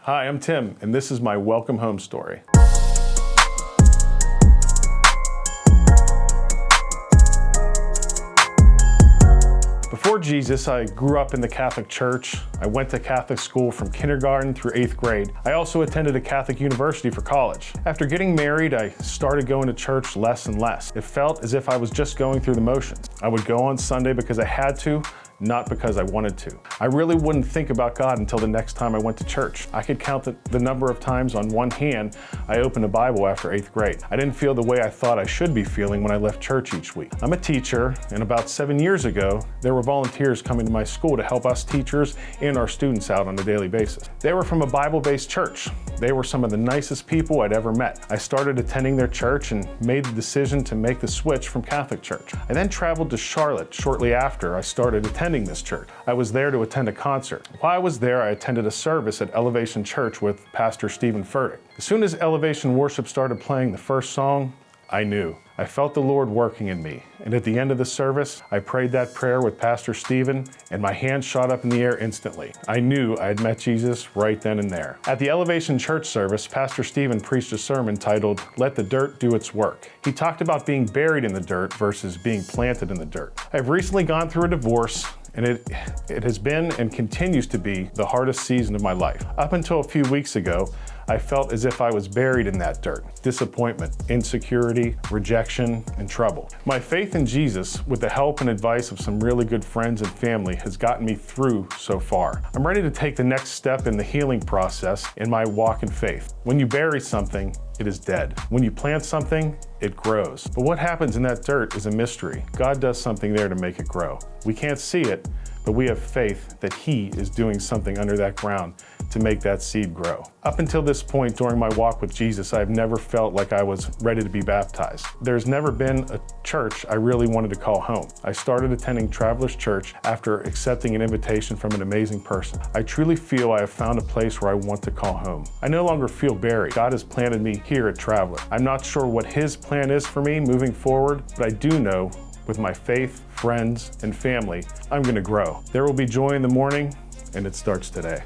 Hi, I'm Tim, and this is my welcome home story. Before Jesus, I grew up in the Catholic Church. I went to Catholic school from kindergarten through 8th grade. I also attended a Catholic university for college. After getting married, I started going to church less and less. It felt as if I was just going through the motions. I would go on Sunday because I had to, not because I wanted to. I really wouldn't think about God until the next time I went to church. I could count the number of times on one hand I opened a Bible after 8th grade. I didn't feel the way I thought I should be feeling when I left church each week. I'm a teacher, and about 7 years ago, there were volunteers coming to my school to help us teachers and our students out on a daily basis. They were from a Bible-based church. They were some of the nicest people I'd ever met. I started attending their church and made the decision to make the switch from Catholic church. I then traveled to Charlotte shortly after I started attending this church. I was there to attend a concert. While I was there, I attended a service at Elevation Church with Pastor Stephen Furtick. As soon as Elevation Worship started playing the first song, I knew. I felt the Lord working in me. And at the end of the service, I prayed that prayer with Pastor Stephen, and my hand shot up in the air instantly. I knew I had met Jesus right then and there. At the Elevation Church service, Pastor Stephen preached a sermon titled, "Let the Dirt Do Its Work." He talked about being buried in the dirt versus being planted in the dirt. I've recently gone through a divorce, and it has been and continues to be the hardest season of my life. Up until a few weeks ago, I felt as if I was buried in that dirt. Disappointment, insecurity, rejection, and trouble. My faith in Jesus, with the help and advice of some really good friends and family, has gotten me through so far. I'm ready to take the next step in the healing process in my walk in faith. When you bury something, it is dead. When you plant something, it grows. But what happens in that dirt is a mystery. God does something there to make it grow. We can't see it, but we have faith that He is doing something under that ground to make that seed grow. Up until this point during my walk with Jesus, I've never felt like I was ready to be baptized. There's never been a church I really wanted to call home. I started attending Travelers Church after accepting an invitation from an amazing person. I truly feel I have found a place where I want to call home. I no longer feel buried. God has planted me here at Traveler. I'm not sure what His plan is for me moving forward, but I do know with my faith, friends, and family, I'm gonna grow. There will be joy in the morning, and it starts today.